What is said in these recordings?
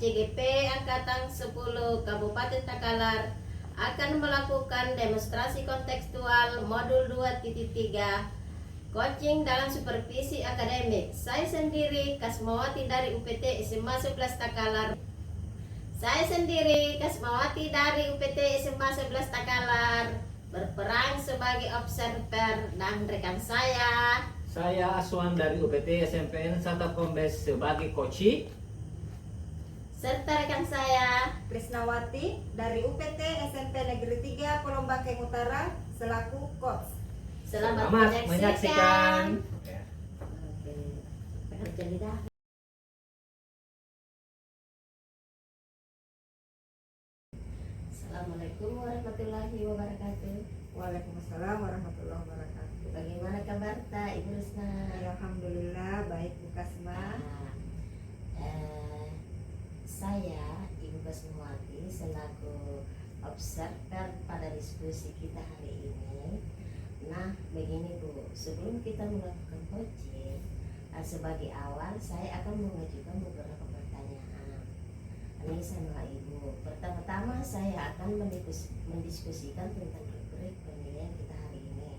JGP Angkatan 10 Kabupaten Takalar akan melakukan demonstrasi kontekstual modul 2.3 coaching dalam supervisi akademik. Saya sendiri Kasmawati dari UPT SMA 11 Takalar. Saya sendiri Kasmawati dari UPT SMA 11 Takalar berperan sebagai observer, dan rekan saya Aswan dari UPT SMPN Santa Kombes sebagai coach, serta rekan saya Krisnawati dari UPT SMP Negeri 3 Polombakeng Utara selaku coach. Selamat menyaksikan. menyaksikan. Ya. Oke, bekerja lidah. Assalamualaikum warahmatullahi wabarakatuh. Waalaikumsalam warahmatullahi wabarakatuh. Bagaimana kabar Tak Ibu Rusna? Alhamdulillah baik Bu Kasma. Saya Ibu Kasmawati selaku observer pada diskusi kita hari ini. Nah, begini Bu, sebelum kita melakukan coaching, sebagai awal saya akan mengajukan beberapa pertanyaan. Ini sama Ibu. Pertama-tama saya akan mendiskusikan tentang rubrik penilaian kita hari ini.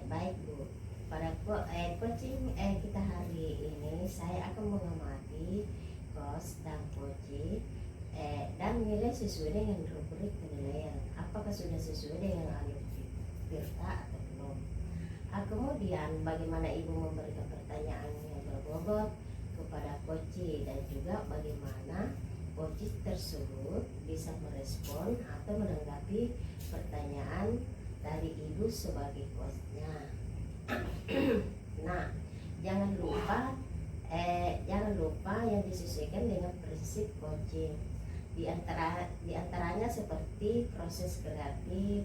Baik Bu, pada coaching kita hari ini saya akan mengamati coach dan coaching dan nilai sesuai dengan rubrik penilaian. Apakah sudah sesuai dengan alur Tirta atau belum? Kemudian bagaimana Ibu memberikan pertanyaan yang berbobot kepada coach dan juga bagaimana coach tersebut bisa merespon atau menanggapi pertanyaan dari Ibu sebagai coachnya. Nah, jangan lupa yang disesuaikan dengan prinsip coaching. Di antaranya seperti proses kreatif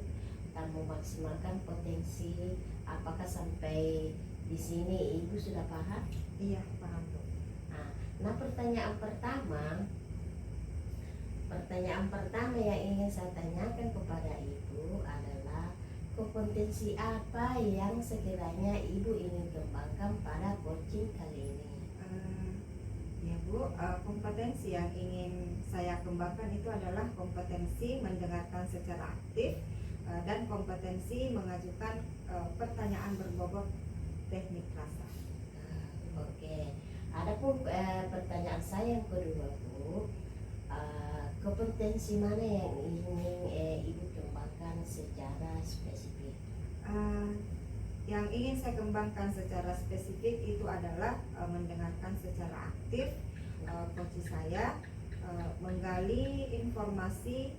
dan memaksimalkan potensi. Apakah sampai di sini Ibu sudah paham? Iya, paham Bu. Nah, pertanyaan pertama yang ingin saya tanyakan kepada Ibu adalah kompetensi apa yang sekiranya Ibu ingin kembangkan pada coaching kali ini? Ya Bu, kompetensi yang ingin saya kembangkan itu adalah kompetensi mendengarkan secara aktif dan kompetensi mengajukan pertanyaan berbobot teknik rasa. Oke. Adapun pertanyaan saya yang kedua Bu, kompetensi mana yang ingin Ibu kembangkan secara spesifik? Yang ingin saya kembangkan secara spesifik itu adalah mendengarkan secara aktif coach saya, menggali informasi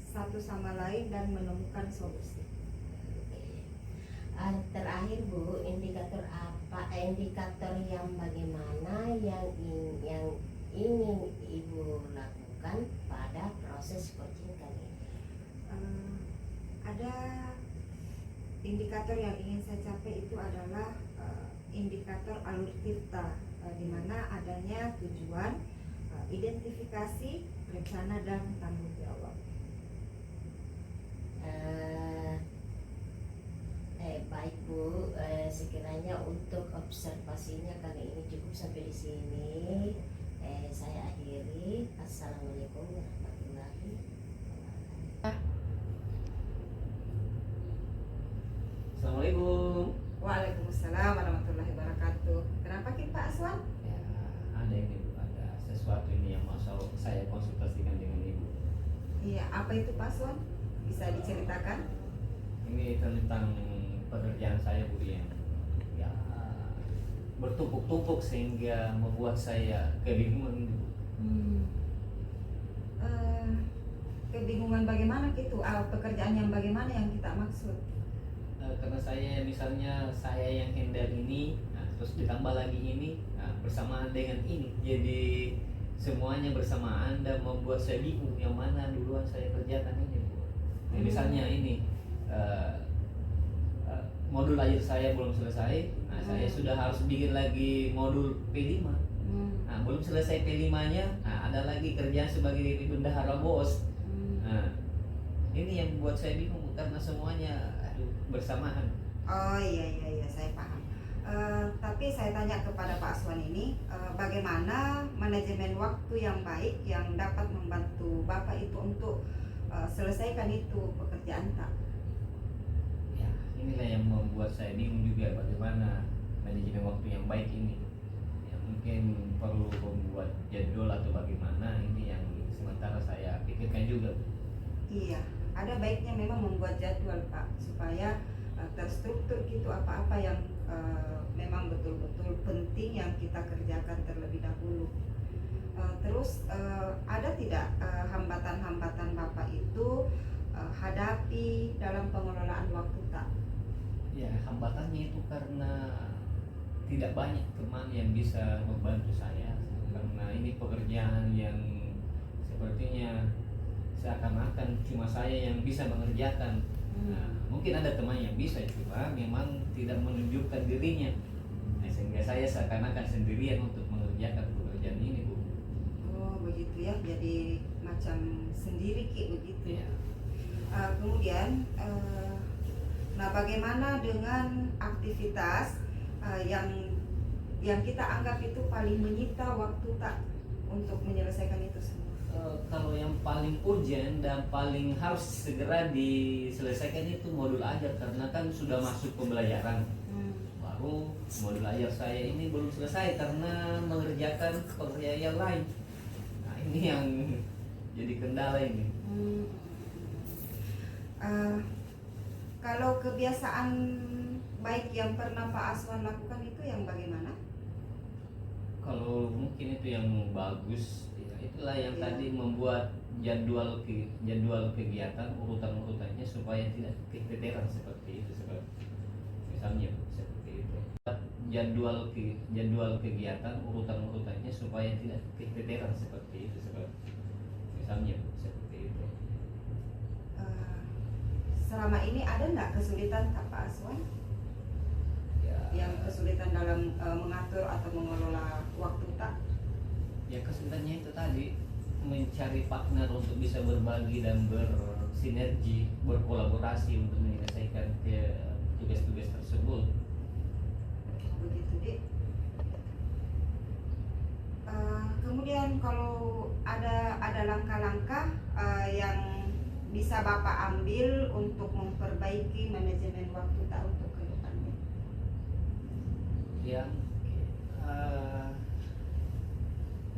satu sama lain dan menemukan solusi. Terakhir Bu, indikator yang bagaimana yang ingin Ibu lakukan pada proses coaching kali ini? Ada indikator yang ingin saya capai itu adalah indikator alur Tirta, di mana adanya tujuan, identifikasi, rencana, dan tanggung jawab. Baik Bu, sekiranya untuk observasinya kali ini cukup sampai di sini. Saya akhiri. Assalamualaikum warahmatullahi wabarakatuh. Assalamualaikum. Waalaikumsalam warahmatullahi wabarakatuh. Kenapa Pak Aswan? Ya, ada sesuatu ini yang mau saya konsultasikan dengan Ibu. Iya, apa itu Pak Aswan? Bisa diceritakan? Ini tentang pekerjaan saya Bu, yang ya bertumpuk-tumpuk sehingga membuat saya kebingungan Bu. Kebingungan bagaimana gitu? Pekerjaan yang bagaimana yang kita maksud? Karena saya yang handle ini, terus ditambah lagi ini, bersamaan dengan ini, jadi semuanya bersamaan dan membuat saya bingung yang mana duluan saya kerjakan ini Bu. Misalnya ini modul ajar saya belum selesai, saya sudah harus bikin lagi modul P5. Belum selesai P5-nya, ada lagi kerjaan sebagai bendahara bos. Ini yang membuat saya bingung karena semuanya bersamaan. Oh iya, saya paham. Tapi saya tanya kepada Pak Aswan ini, bagaimana manajemen waktu yang baik yang dapat membantu Bapak itu untuk selesaikan itu pekerjaan tak? Ya, inilah yang membuat saya bingung juga bagaimana manajemen waktu yang baik ini. Ya, mungkin perlu membuat jadwal atau bagaimana, ini yang sementara saya pikirkan juga. Iya, ada baiknya memang membuat jadwal Pak, supaya terstruktur gitu apa-apa yang memang betul-betul penting yang kita kerjakan terlebih dahulu. Terus ada tidak hambatan-hambatan Bapak itu hadapi dalam pengelolaan waktu tak? Ya, hambatannya itu karena tidak banyak teman yang bisa membantu saya, karena ini pekerjaan yang sepertinya seakan-akan cuma saya yang bisa mengerjakan. Nah, mungkin ada teman yang bisa, cuma memang tidak menunjukkan dirinya. Nah, sehingga saya seakan-akan sendirian untuk mengerjakan pekerjaan ini, Bu. Oh begitu ya, jadi macam sendiri Ki begitu. Ya. Kemudian, nah bagaimana dengan aktivitas yang kita anggap itu paling menyita waktu tak untuk menyelesaikan itu semua? Kalau yang paling urgent dan paling harus segera diselesaikan itu modul ajar, karena kan sudah masuk pembelajaran. Baru modul ajar saya ini belum selesai karena mengerjakan pekerjaan yang lain. Nah, ini yang jadi kendala ini. Kalau kebiasaan baik yang pernah Pak Aswan lakukan itu yang bagaimana? Kalau mungkin itu yang bagus, ya, itulah yang Ya. tadi membuat jadwal kegiatan urutan-urutannya supaya tidak keteteran seperti itu, misalnya seperti itu. Jadwal kegiatan urutan-urutannya supaya tidak keteteran seperti itu, misalnya seperti itu. Selama ini ada nggak kesulitan Pak Aswan? Ya, Yang kesulitan dalam mengatur atau mengelola waktu tak? ya kesulitannya itu tadi, mencari partner untuk bisa berbagi dan bersinergi, berkolaborasi untuk menyelesaikan tugas-tugas tersebut. Begitu Dik. Kemudian kalau ada langkah-langkah yang bisa Bapak ambil untuk memperbaiki manajemen waktu tak untuk ke depannya? Yang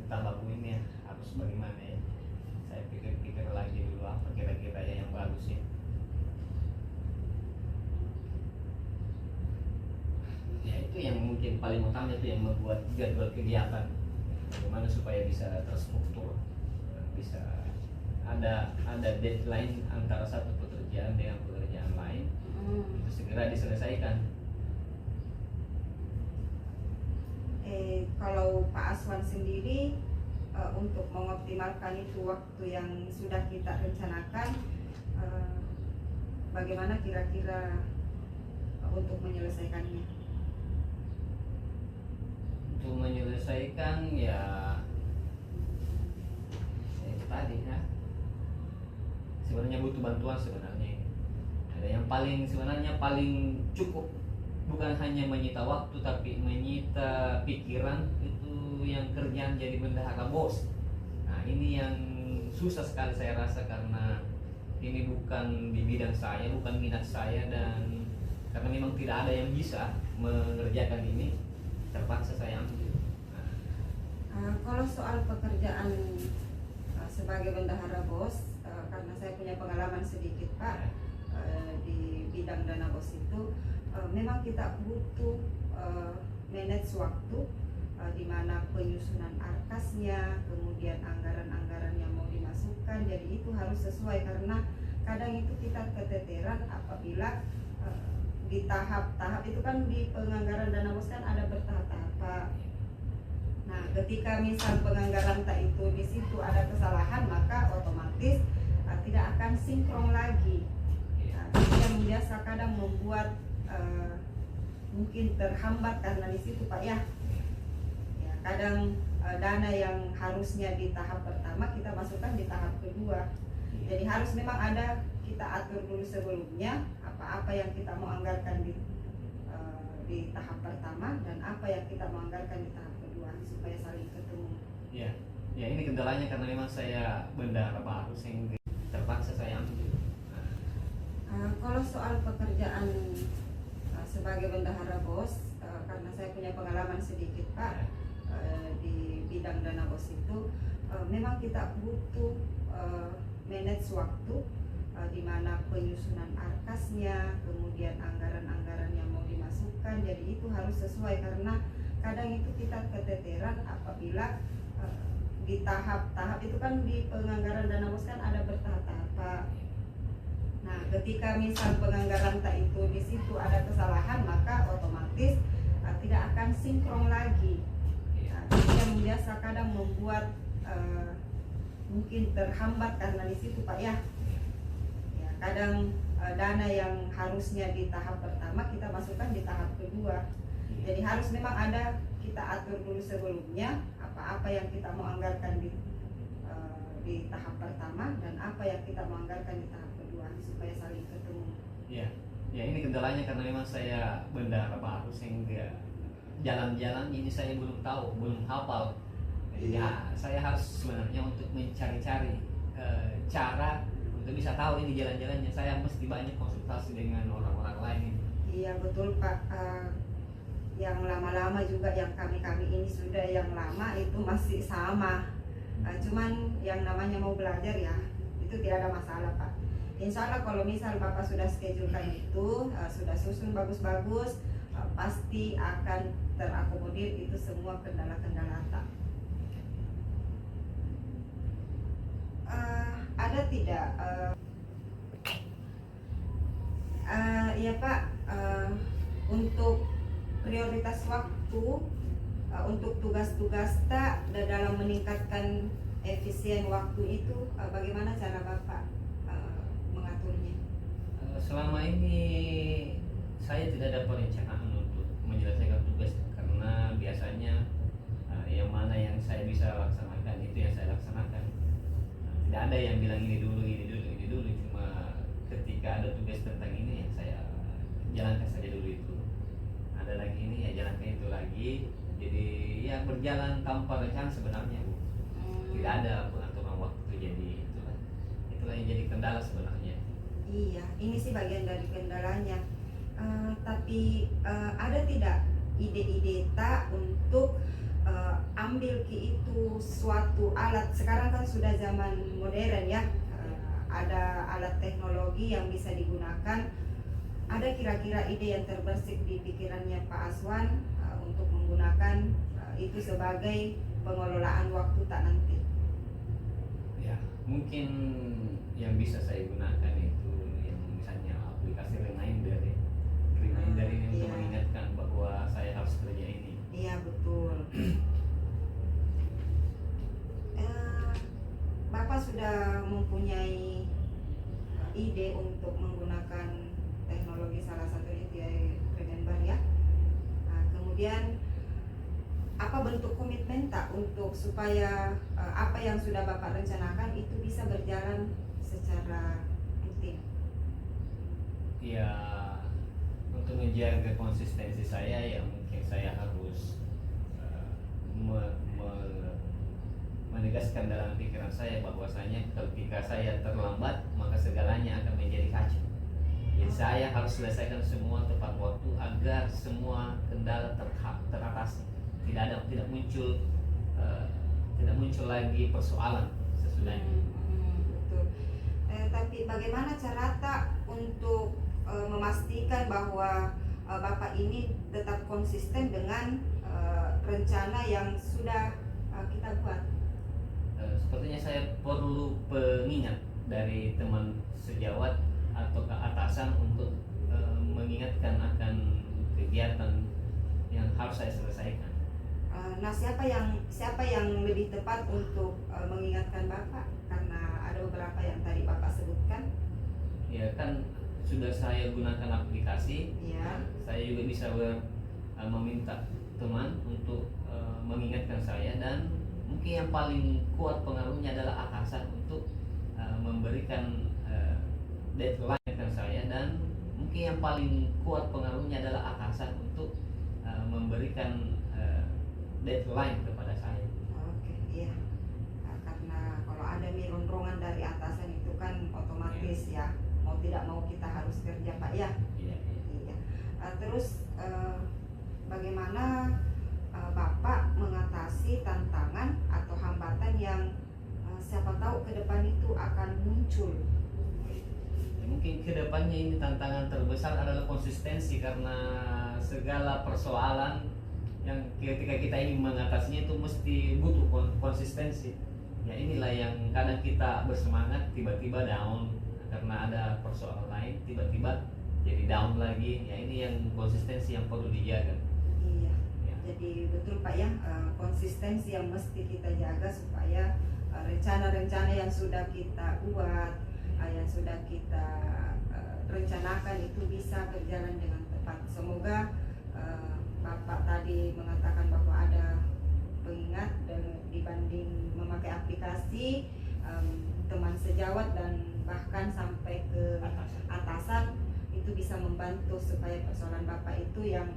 tentang lagu ini ya, harus bagaimana ya, saya pikir-pikir lagi dulu apa kira-kira ya yang bagus ya. Ya itu yang mungkin paling utama, itu yang membuat jadwal kegiatan bagaimana supaya bisa terstruktur, bisa ada deadline antara satu pekerjaan dengan pekerjaan lain, itu segera diselesaikan. Kalau Pak Aswan sendiri untuk mengoptimalkan itu waktu yang sudah kita rencanakan, bagaimana kira-kira untuk menyelesaikannya? Untuk menyelesaikan ya itu tadi ya, sebenarnya butuh bantuan sebenarnya. Ada yang sebenarnya paling cukup, bukan hanya menyita waktu tapi menyita pikiran, itu yang kerjaan jadi bendahara bos. Nah ini yang susah sekali saya rasa, karena ini bukan di bidang saya, bukan minat saya, dan karena memang tidak ada yang bisa mengerjakan ini, terpaksa saya ambil. Kalau soal pekerjaan sebagai bendahara bos, karena saya punya pengalaman sedikit Pak di bidang dana bos itu, memang kita butuh manage waktu, di mana penyusunan arkasnya, kemudian anggaran-anggaran yang mau dimasukkan, jadi itu harus sesuai, karena kadang itu kita keteteran apabila di tahap-tahap itu kan, di penganggaran dana bos kan ada bertahap-tahap Pak. Nah, ketika misal penganggaran tak itu di situ ada kesalahan, maka otomatis tidak akan sinkron lagi. Nah, itu yang biasa kadang membuat mungkin terhambat karena di situ Pak ya. Ya kadang dana yang harusnya di tahap pertama kita masukkan di tahap kedua. Jadi harus memang ada, kita atur dulu sebelumnya apa-apa yang kita mau anggarkan di di tahap pertama dan apa yang kita mau anggarkan di tahap kedua supaya saling ketemu. Ya, ya ini kendalanya karena memang saya bendahara baru sehingga terpaksa saya ambil. Kalau soal pekerjaan sebagai bendahara BOS, karena saya punya pengalaman sedikit Pak di bidang dana BOS itu, memang kita butuh manage waktu, di mana penyusunan arkasnya, kemudian anggaran-anggaran yang mau dimasukkan, jadi itu harus sesuai karena kadang itu kita keteteran apabila di tahap-tahap itu kan di penganggaran dana BOS kan ada bertahap-tahap Pak. Nah, ketika misal penganggaran tak itu di situ ada kesalahan, maka otomatis tidak akan sinkron lagi. Nah, itu yang biasa kadang membuat mungkin terhambat karena di situ Pak ya. Ya kadang dana yang harusnya di tahap pertama kita masukkan di tahap kedua. Jadi harus memang ada kita atur dulu sebelumnya apa-apa yang kita mau anggarkan di tahap pertama dan apa yang kita mau anggarkan di tahap kedua supaya saling ketemu. Ya, ya ini kendalanya karena memang saya bendahara baru sehingga jalan-jalan ini saya belum tahu, belum hafal. Ya, saya harus sebenarnya untuk mencari-cari cara untuk bisa tahu ini jalan-jalannya. Saya mesti banyak konsultasi dengan orang-orang lain. Iya betul Pak. Yang lama-lama juga yang kami ini sudah yang lama itu masih sama. Cuman yang namanya mau belajar ya itu tidak ada masalah Pak. Insya Allah kalau misal Bapak sudah schedulekan itu, sudah susun bagus-bagus, pasti akan terakomodir itu semua kendala-kendala tak. Ada tidak? Ya Pak, untuk prioritas waktu untuk tugas-tugas tak dalam meningkatkan efisien waktu itu, bagaimana cara Bapak mengaturnya? Selama ini saya tidak ada perencanaan untuk menyelesaikan tugas karena biasanya yang mana yang saya bisa laksanakan itu yang saya laksanakan. Tidak ada yang bilang ini dulu, cuma ketika ada tugas tentang ini ya saya jalankan saja dulu itu. Ada lagi ini ya jalankan itu lagi. Jadi ya berjalan tanpa rencana sebenarnya Bu. Tidak ada pengaturan waktu, jadi itulah yang jadi kendala sebenarnya. Iya, ini sih bagian dari kendalanya. Tapi ada tidak ide-ide tak untuk ambil ke itu suatu alat? Sekarang kan sudah zaman modern ya, ada alat teknologi yang bisa digunakan. Ada kira-kira ide yang terbersit di pikirannya Pak Aswan untuk menggunakan itu sebagai pengelolaan waktu tak nanti? Ya, mungkin yang bisa saya gunakan itu yang misalnya aplikasi reminder ya. Reminder ini untuk mengingatkan bahwa saya harus kerja ini. Iya betul. Bapak sudah mempunyai ide untuk menggunakan teknologi, salah satunya dia Remember ya. Kemudian apa bentuk komitmen tak untuk supaya apa yang sudah Bapak rencanakan itu bisa berjalan secara rutin? Ya, untuk menjaga konsistensi saya ya mungkin saya harus menegaskan dalam pikiran saya bahwasanya ketika saya terlambat maka segalanya akan menjadi kacau. Jadi saya harus selesaikan semua tepat waktu agar semua kendala teratasi. Tidak muncul lagi persoalan sesudahnya. Betul. Tapi bagaimana cara tak untuk memastikan bahwa Bapak ini tetap konsisten dengan rencana yang sudah kita buat? Sepertinya saya perlu pengingat dari teman sejawat atau ke atasan untuk mengingatkan akan kegiatan yang harus saya selesaikan. Nah, siapa yang lebih tepat untuk mengingatkan Bapak? Karena ada beberapa yang tadi Bapak sebutkan. Ya kan sudah saya gunakan aplikasi. Ya. Saya juga bisa meminta teman untuk mengingatkan saya, dan mungkin yang paling kuat pengaruhnya adalah atasan untuk memberikan deadline ke saya, dan mungkin mungkin yang paling kuat pengaruhnya adalah atasan untuk memberikan deadline kepada saya. Oke, iya. Karena kalau ada ronrongan dari atasan itu kan otomatis ya, mau tidak mau kita harus kerja Pak ya. Iya. Iya. Terus bagaimana Bapak mengatasi tantangan atau hambatan yang siapa tahu ke depan itu akan muncul? Mungkin kedepannya ini tantangan terbesar adalah konsistensi, karena segala persoalan yang ketika kita ingin mengatasinya itu mesti butuh konsistensi. Ya inilah yang kadang kita bersemangat tiba-tiba down karena ada persoalan lain, tiba-tiba jadi down lagi. Ya ini yang konsistensi yang perlu dijaga. Iya. Ya. Jadi betul Pak ya, konsistensi yang mesti kita jaga supaya rencana-rencana yang sudah kita buat, yang sudah kita rencanakan itu bisa berjalan dengan tepat. Semoga Bapak tadi mengatakan bahwa ada pengingat dan dibanding memakai aplikasi, teman sejawat dan bahkan sampai ke atasan itu bisa membantu supaya persoalan Bapak itu yang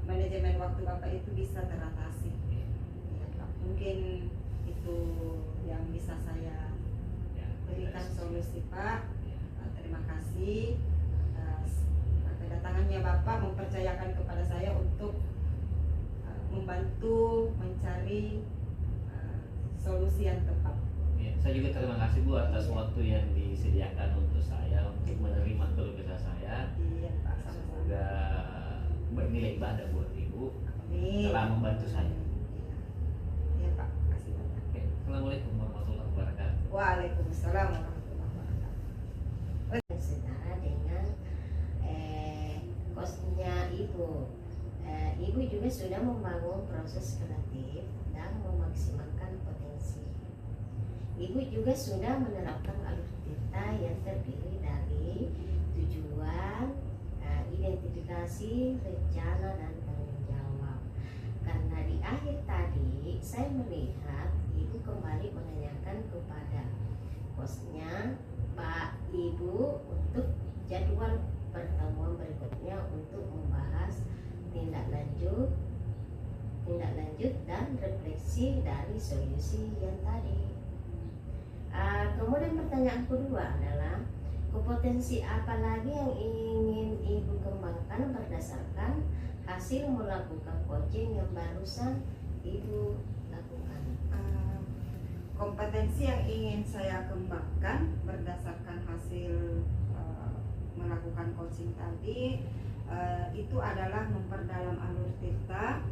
manajemen waktu Bapak itu bisa teratasi. Ya, Pak. Mungkin itu yang bisa saya berikan solusi Pak. Terima kasih atas kedatangannya Bapak mempercayakan kepada saya untuk membantu mencari solusi yang tepat. Ya, saya juga terima kasih Bu atas waktu yang disediakan untuk saya untuk menerima keluh kesah saya. Iya Pak, sama-sama. Semoga bernilai ibadah buat Ibu Amin. telah membantu saya. Iya Pak, kasih banyak. Oke, Assalamualaikum warahmatullahi wabarakatuh. Waalaikumsalam warahmatullahi wabarakatuh. Setara dengan kosnya Ibu. Ibu juga sudah membangun proses kreatif dan memaksimalkan potensi. Ibu juga sudah menerapkan alur tirta yang terdiri dari tujuan, identifikasi, rencana, dan tanggung jawab. Karena di akhir tadi saya melihat Ibu kembali menanyakan kepada kosnya Pak Ibu untuk jadwal pertemuan berikutnya untuk membahas tindak lanjut dan refleksi dari solusi yang tadi. Kemudian pertanyaan kedua adalah kompetensi apa lagi yang ingin Ibu kembangkan berdasarkan hasil melakukan coaching yang barusan Ibu lakukan? Kompetensi yang ingin saya kembangkan berdasarkan hasil melakukan coaching tadi itu adalah memperdalam alur tirta,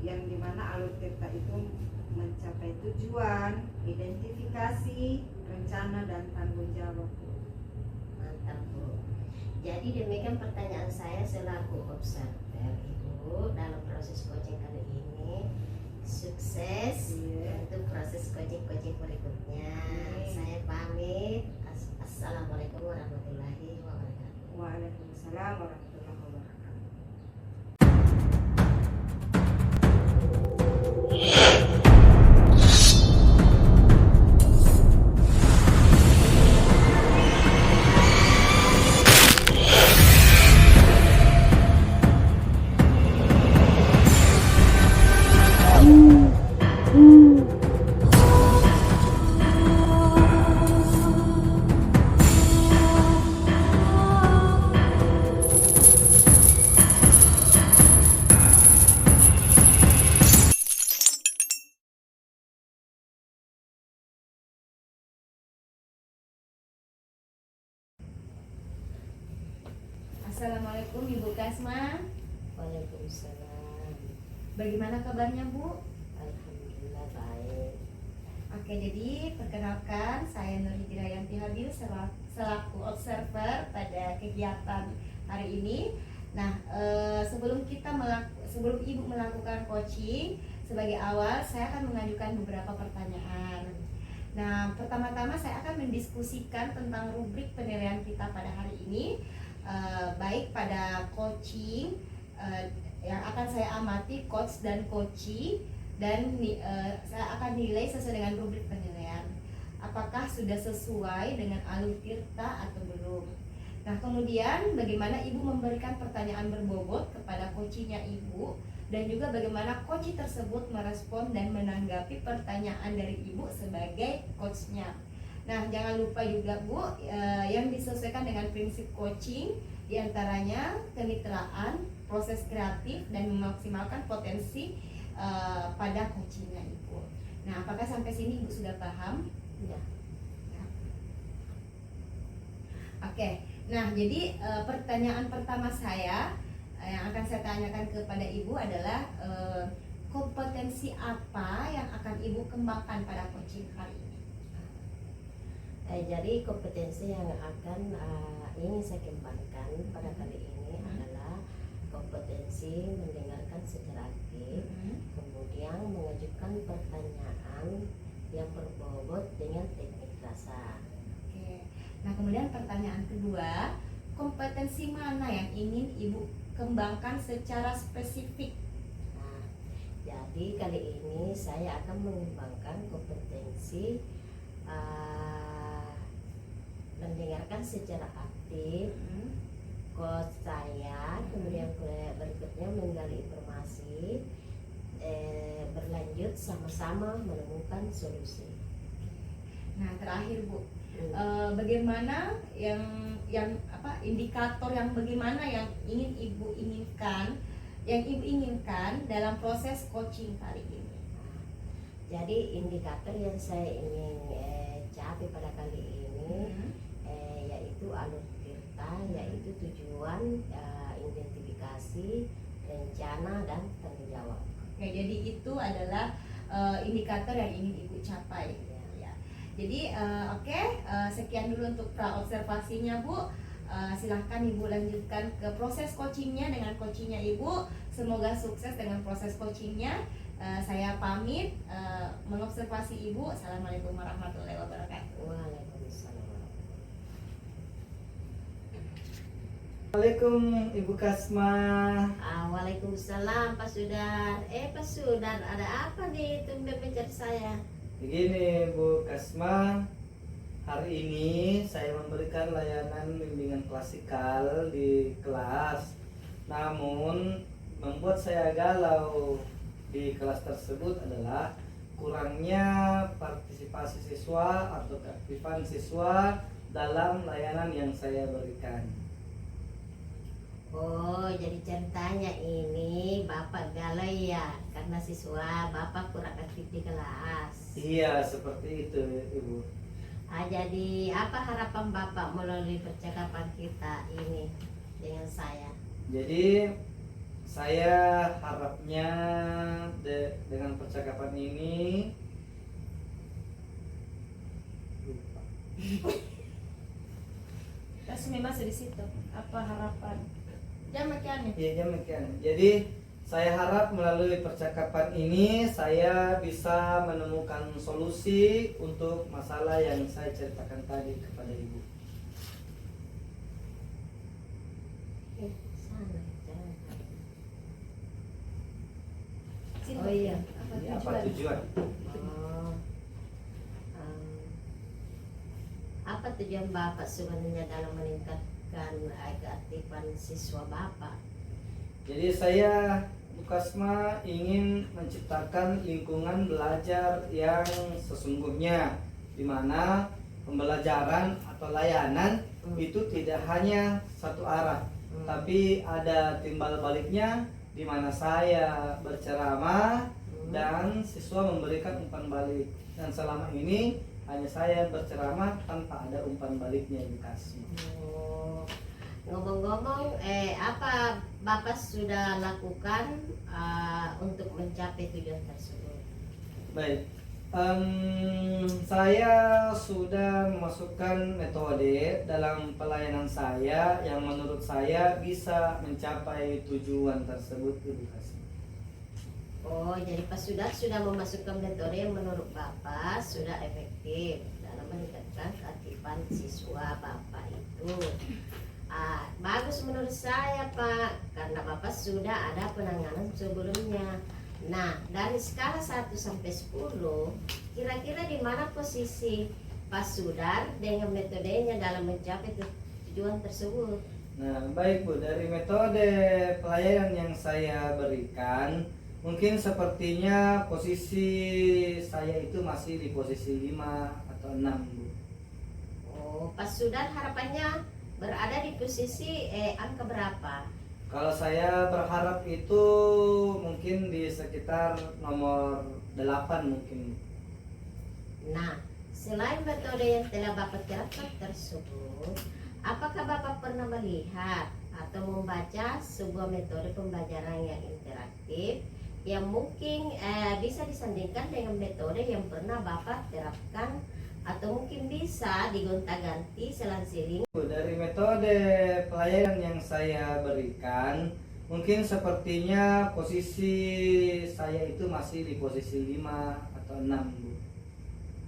yang dimana alur tirta itu mencapai tujuan, identifikasi, rencana, dan tanggung jawab. Mantap Bu. Jadi demikian pertanyaan saya selaku observer Ibu dalam proses coaching kali ini. Sukses untuk proses coaching berikutnya. Saya pamit. Assalamualaikum warahmatullahi wabarakatuh. Waalaikumsalam warahmatullahi wabarakatuh. Assalamualaikum Ibu Kasma. Waalaikumsalam. Bagaimana kabarnya Bu? Alhamdulillah baik. Oke, jadi perkenalkan saya Nur Hidirayanti Habil selaku observer pada kegiatan hari ini. Nah, sebelum Ibu melakukan coaching, sebagai awal saya akan mengajukan beberapa pertanyaan. Nah, pertama-tama saya akan mendiskusikan tentang rubrik penilaian kita pada hari ini. Baik pada coaching yang akan saya amati coach dan coachee, dan saya akan nilai sesuai dengan rubrik penilaian apakah sudah sesuai dengan alur tirta atau belum. Nah, kemudian bagaimana Ibu memberikan pertanyaan berbobot kepada coachingnya Ibu, dan juga bagaimana coach tersebut merespon dan menanggapi pertanyaan dari Ibu sebagai coachnya. Nah, jangan lupa juga Bu, yang disesuaikan dengan prinsip coaching, diantaranya kemitraan, proses kreatif, dan memaksimalkan potensi pada coachingnya Ibu. Nah, apakah sampai sini Ibu sudah paham? Ya. Oke. Nah, jadi pertanyaan pertama saya yang akan saya tanyakan kepada Ibu adalah kompetensi apa yang akan Ibu kembangkan pada coaching kali ini? Jadi kompetensi yang akan ingin saya kembangkan pada kali ini adalah kompetensi mendengarkan secara aktif, kemudian mengajukan pertanyaan yang berbobot dengan teknik rasa. Oke. Nah, kemudian pertanyaan kedua, kompetensi mana yang ingin Ibu kembangkan secara spesifik? Nah, jadi kali ini saya akan mengembangkan kompetensi mendengarkan secara aktif coach saya, kemudian berikutnya menggali informasi, berlanjut sama-sama menemukan solusi. Nah, terakhir Bu, bagaimana yang indikator yang bagaimana yang ingin Ibu inginkan dalam proses coaching kali ini? Jadi indikator yang saya ingin capai pada kali ini yaitu alur tirta, yaitu tujuan, identifikasi, rencana, dan tanggung jawab. Oke, jadi itu adalah indikator yang ingin Ibu capai. Jadi sekian dulu untuk pra-observasinya Bu. Silahkan Ibu lanjutkan ke proses coachingnya dengan coachingnya Ibu. Semoga sukses dengan proses coachingnya. Saya pamit mengobservasi Ibu. Assalamualaikum warahmatullahi wabarakatuh. Waalaikumsalam. Assalamualaikum Ibu Kasma. Waalaikumsalam Pak Sudar. Pak Sudar, ada apa nih tumben mencari saya? Begini Bu Kasma, hari ini saya memberikan layanan bimbingan klasikal di kelas. Namun membuat saya galau di kelas tersebut adalah kurangnya partisipasi siswa atau keaktifan siswa dalam layanan yang saya berikan. Oh, jadi ceritanya ini Bapak galau ya karena siswa Bapak kurang aktif di kelas. Iya, seperti itu Ibu. Jadi apa harapan Bapak melalui percakapan kita ini dengan saya? Jadi saya harapnya dengan percakapan ini lupa. Kasmi masih di situ. Apa harapan? Jangan makian. Iya, demikian. Jadi saya harap melalui percakapan ini saya bisa menemukan solusi untuk masalah yang saya ceritakan tadi kepada Ibu. Sana, jangan. Sini, Oh iya. Apa tujuan? Oh, apa tujuan Bapak sebenarnya dalam meningkatkan keaktifan siswa Bapak? Jadi saya Bu Kasma ingin menciptakan lingkungan belajar yang sesungguhnya, di mana pembelajaran atau layanan itu tidak hanya satu arah, tapi ada timbal baliknya, di mana saya berceramah dan siswa memberikan umpan balik. Dan selama ini hanya saya berceramah tanpa ada umpan baliknya yang dikasih. Oh, ngomong-ngomong, apa Bapak sudah lakukan untuk mencapai tujuan tersebut? Baik, saya sudah memasukkan metode dalam pelayanan saya yang menurut saya bisa mencapai tujuan tersebut, Ibu Kasih. Oh, jadi Pak sudah memasukkan metode yang menurut Bapak sudah efektif dalam meningkatkan keaktifan siswa Bapak itu. Bagus menurut saya Pak, karena Bapak sudah ada penanganan sebelumnya. Nah, dari skala 1 sampai 10, kira-kira di mana posisi Pak Sudar dengan metodenya dalam mencapai tujuan tersebut. Nah, baik Bu, dari metode pelayanan yang saya berikan, mungkin sepertinya posisi saya itu masih di posisi 5 atau 6 Bu. Oh, Pak Sudan harapannya berada di posisi angka berapa? Kalau saya berharap itu mungkin di sekitar nomor 8 mungkin. Nah, selain metode yang telah Bapak terapkan tersebut, apakah Bapak pernah melihat atau membaca sebuah metode pembelajaran yang interaktif yang mungkin bisa disandingkan dengan metode yang pernah Bapak terapkan atau mungkin bisa digonta-ganti selang-seling? Dari metode pelayanan yang saya berikan, mungkin sepertinya posisi saya itu masih di posisi 5 atau 6 Bu.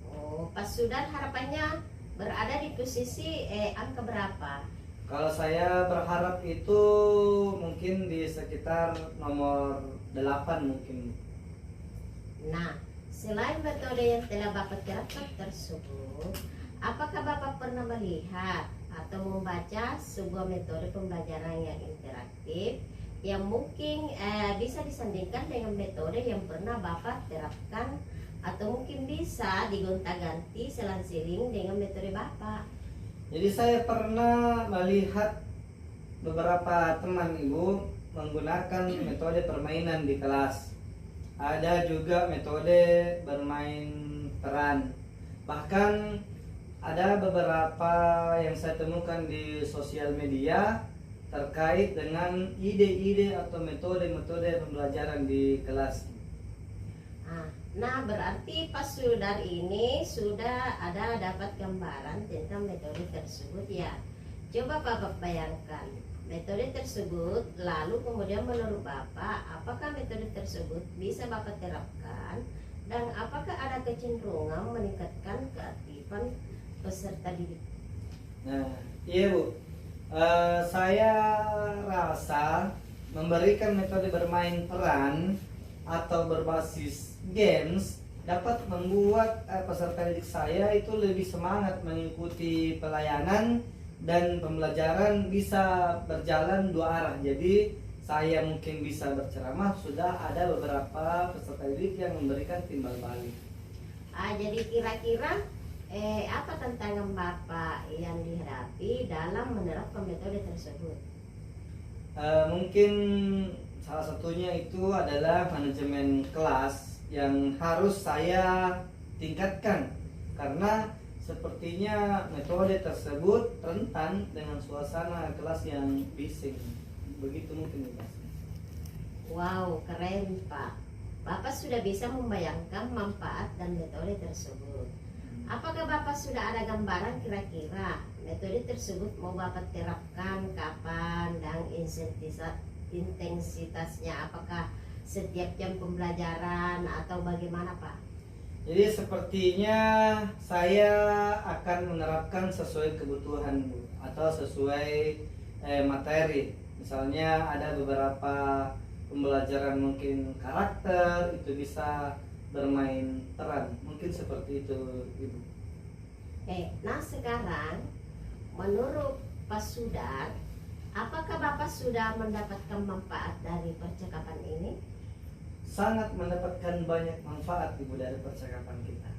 Oh, Pak Sudan harapannya berada di posisi angka berapa? Kalau saya berharap itu mungkin di sekitar nomor 8 mungkin. Nah, selain metode yang telah Bapak terapkan tersebut, apakah Bapak pernah melihat atau membaca sebuah metode pembelajaran yang interaktif yang mungkin bisa disandingkan dengan metode yang pernah Bapak terapkan atau mungkin bisa digonta-ganti selang-seling dengan metode Bapak? Jadi saya pernah melihat beberapa teman Ibu menggunakan metode permainan di kelas. Ada juga metode bermain peran. Bahkan ada beberapa yang saya temukan di sosial media terkait dengan ide-ide atau metode-metode pembelajaran di kelas. Nah, berarti Pak Sudar ini sudah ada dapat gambaran tentang metode tersebut ya. Coba Bapak bayangkan metode tersebut, lalu kemudian menurut Bapak, apakah metode tersebut bisa Bapak terapkan dan apakah ada kecenderungan meningkatkan keaktifan peserta didik? Nah, iya Bu. Saya rasa memberikan metode bermain peran atau berbasis games dapat membuat peserta didik saya itu lebih semangat mengikuti pelayanan dan pembelajaran bisa berjalan dua arah. Jadi saya mungkin bisa berceramah, sudah ada beberapa peserta didik yang memberikan timbal balik. Jadi kira-kira apa tantangan Bapak yang dihadapi dalam menerapkan metode tersebut? Mungkin salah satunya itu adalah manajemen kelas yang harus saya tingkatkan, karena sepertinya metode tersebut rentan dengan suasana kelas yang bising. Begitu mungkin Mas. Wow, keren Pak. Bapak sudah bisa membayangkan manfaat dan metode tersebut. Apakah Bapak sudah ada gambaran kira-kira metode tersebut mau Bapak terapkan kapan dan intensitasnya? Apakah setiap jam pembelajaran atau bagaimana Pak? Jadi sepertinya saya akan menerapkan sesuai kebutuhan Bu, atau sesuai materi. Misalnya ada beberapa pembelajaran mungkin karakter, itu bisa bermain peran, mungkin seperti itu Ibu. Nah sekarang menurut Pak Sudar, apakah Bapak sudah mendapatkan manfaat dari percakapan ini? Sangat mendapatkan banyak manfaat Ibu dari percakapan kita.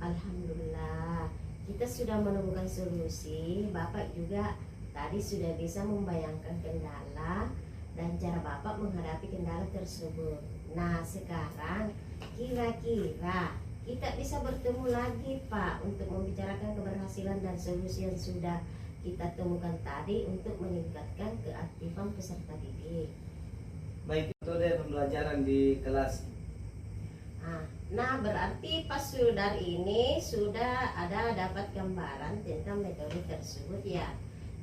Alhamdulillah, kita sudah menemukan solusi. Bapak juga tadi sudah bisa membayangkan kendala dan cara Bapak menghadapi kendala tersebut. Nah sekarang kira-kira kita bisa bertemu lagi Pak untuk membicarakan keberhasilan dan solusi yang sudah kita temukan tadi untuk meningkatkan keaktifan peserta didik. Baik, metode pembelajaran di kelas. Nah berarti Pak Sudar ini sudah ada dapat gambaran tentang metode tersebut ya.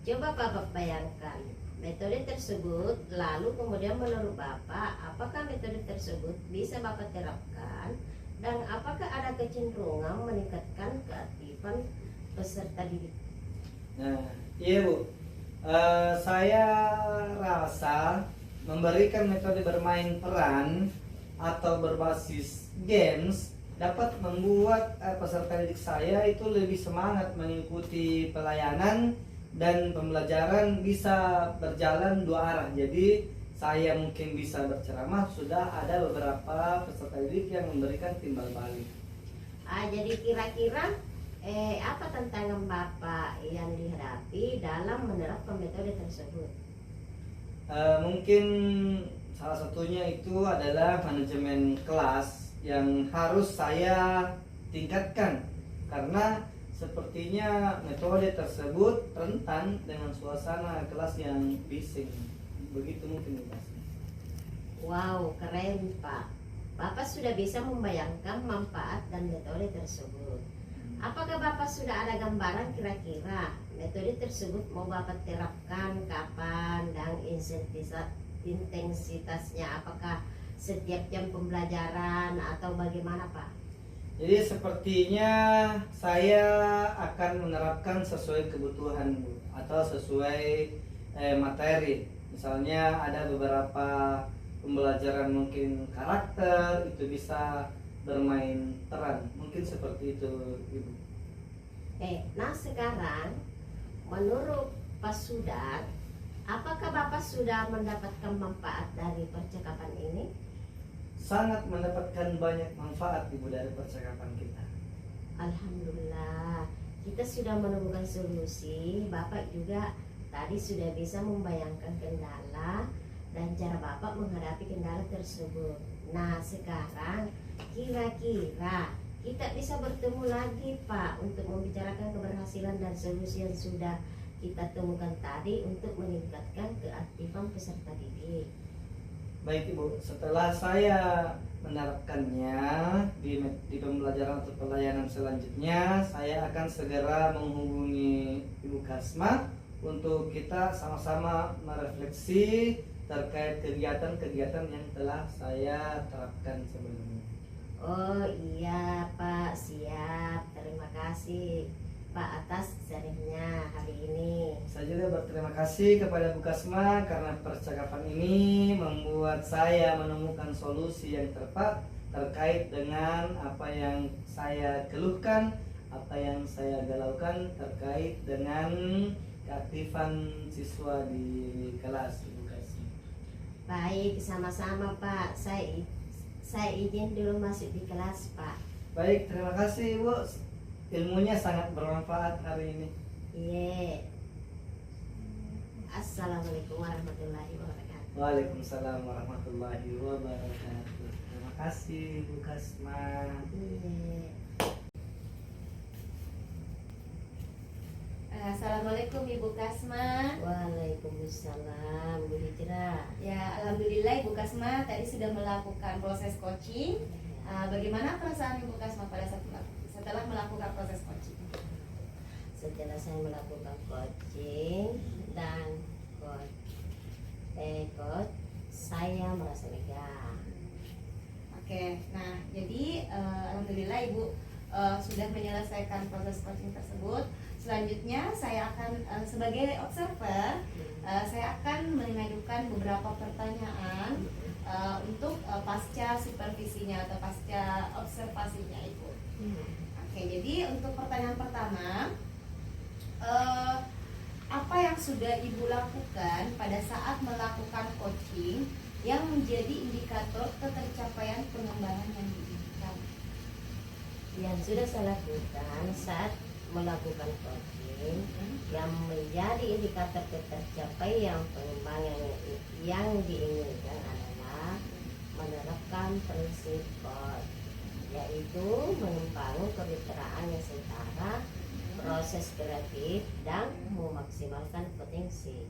Coba Bapak bayangkan metode tersebut, lalu kemudian menurut Bapak, apakah metode tersebut bisa Bapak terapkan dan apakah ada kecenderungan meningkatkan keaktifan peserta didik? Nah, iya Bu. Saya rasa memberikan metode bermain peran atau berbasis games dapat membuat peserta didik saya itu lebih semangat mengikuti pelayanan dan pembelajaran bisa berjalan dua arah. Jadi saya mungkin bisa berceramah, sudah ada beberapa peserta didik yang memberikan timbal balik. Jadi kira-kira apa tantangan Bapak yang dihadapi dalam menerapkan metode tersebut? Mungkin salah satunya itu adalah manajemen kelas yang harus saya tingkatkan, karena sepertinya metode tersebut rentan dengan suasana kelas yang bising. Begitu mungkin Mas. Wow, keren Pak. Bapak sudah bisa membayangkan manfaat dan metode tersebut. Apakah Bapak sudah ada gambaran kira-kira metode tersebut mau Bapak terapkan kapan dan intensitasnya? Apakah setiap jam pembelajaran atau bagaimana Pak? Jadi sepertinya saya akan menerapkan sesuai kebutuhan Bu, atau sesuai materi. Misalnya ada beberapa pembelajaran mungkin karakter, itu bisa bermain peran, mungkin seperti itu Ibu. Nah sekarang menurut Pak Sudar, apakah Bapak sudah mendapatkan manfaat dari percakapan ini? Sangat mendapatkan banyak manfaat Ibu dari percakapan kita. Alhamdulillah, kita sudah menemukan solusi. Bapak juga tadi sudah bisa membayangkan kendala dan cara Bapak menghadapi kendala tersebut. Nah sekarang kira-kira kita bisa bertemu lagi Pak untuk membicarakan keberhasilan dan solusi yang sudah kita temukan tadi untuk meningkatkan keaktifan peserta didik. Baik Ibu, setelah saya menerapkannya di pembelajaran atau pelayanan selanjutnya, saya akan segera menghubungi Ibu Kasma untuk kita sama-sama merefleksi terkait kegiatan-kegiatan yang telah saya terapkan sebelumnya. Oh iya Pak, siap. Terima kasih Pak atas sharingnya hari ini. Saya juga berterima kasih kepada Bu Kasma karena percakapan ini membuat saya menemukan solusi yang tepat terkait dengan apa yang saya keluhkan, apa yang saya galaukan terkait dengan keaktifan siswa di kelas Ibu Kasma. Baik, sama-sama Pak. Saya izin dulu masuk di kelas Pak. Baik, terima kasih Bu. Ilmunya sangat bermanfaat hari ini. Iya. Assalamualaikum warahmatullahi wabarakatuh. Waalaikumsalam warahmatullahi wabarakatuh. Terima kasih Bu Kasma. Iya. Assalamualaikum Ibu Kasma. Waalaikumsalam Bu Hijrah. Ya, alhamdulillah Ibu Kasma tadi sudah melakukan proses coaching. Bagaimana perasaan Ibu Kasma pada saat setelah melakukan proses coaching? Setelah saya melakukan coaching dan coach, saya merasa lega. Oke, nah jadi alhamdulillah Ibu sudah menyelesaikan proses coaching tersebut. Selanjutnya saya akan sebagai observer saya akan mengajukan beberapa pertanyaan untuk pasca supervisinya atau pasca observasinya Ibu. Oke, jadi untuk pertanyaan pertama, apa yang sudah Ibu lakukan pada saat melakukan coaching yang menjadi indikator ketercapaian pengembangan yang diinginkan? Yang sudah saya lakukan saat melakukan coaching yang menjadi indikator ketercapaian pengembangan yang diinginkan adalah menerapkan prinsip coach, yaitu membangun kemitraan yang setara, proses kreatif, dan memaksimalkan potensi.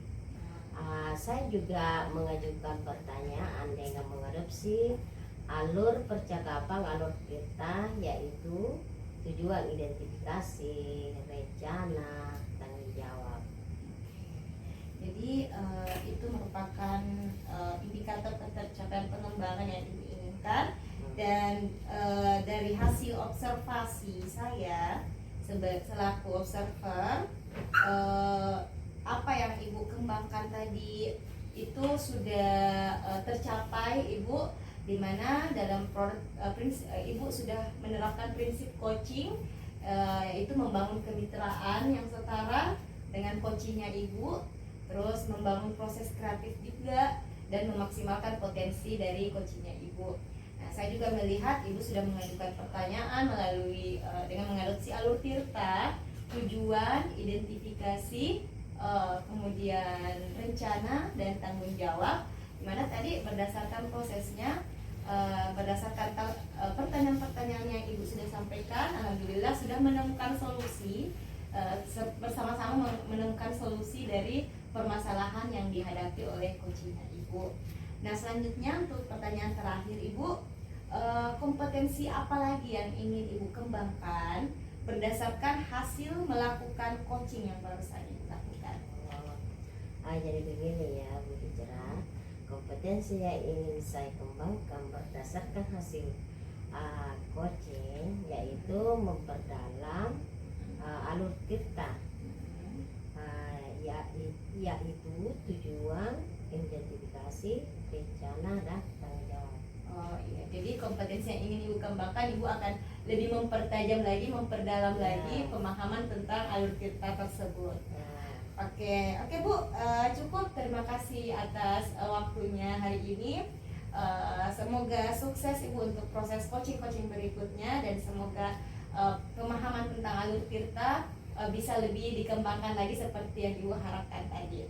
Saya juga mengajukan pertanyaan dengan mengadopsi alur percakapan alur kita, yaitu tujuan, identifikasi, rencana, tanggung jawab. Jadi itu merupakan indikator ketercapaian pengembangan yang diinginkan. Dan dari hasil observasi saya selaku observer, apa yang Ibu kembangkan tadi itu sudah tercapai Ibu, di mana dalam Ibu sudah menerapkan prinsip coaching, yaitu membangun kemitraan yang setara, dengan coachingnya Ibu, terus membangun proses kreatif juga dan memaksimalkan potensi dari coachingnya Ibu. Nah, saya juga melihat Ibu sudah mengajukan pertanyaan melalui dengan mengadopsi alur Tirta, tujuan, identifikasi, kemudian rencana dan tanggung jawab. Dimana tadi berdasarkan prosesnya, berdasarkan pertanyaan-pertanyaan yang Ibu sudah sampaikan, alhamdulillah sudah menemukan solusi, bersama-sama menemukan solusi dari permasalahan yang dihadapi oleh coachingnya Ibu. Nah, selanjutnya untuk pertanyaan terakhir Ibu, kompetensi apa lagi yang ingin Ibu kembangkan berdasarkan hasil melakukan coaching yang barusan Ibu lakukan? Jadi begini ya Bu Hijrah, kompetensi yang ingin saya kembangkan berdasarkan hasil coaching yaitu memperdalam alur Tirta, yaitu tujuan, identifikasi, rencana, dan tanggung jawab. Oh iya, jadi kompetensi yang ingin Ibu kembangkan, Ibu akan lebih mempertajam lagi, memperdalam lagi pemahaman tentang alur Tirta tersebut. Oke Bu, cukup. Terima kasih atas waktunya hari ini. Semoga sukses Ibu untuk proses coaching berikutnya, dan semoga pemahaman tentang alur Tirta bisa lebih dikembangkan lagi seperti yang Ibu harapkan tadi.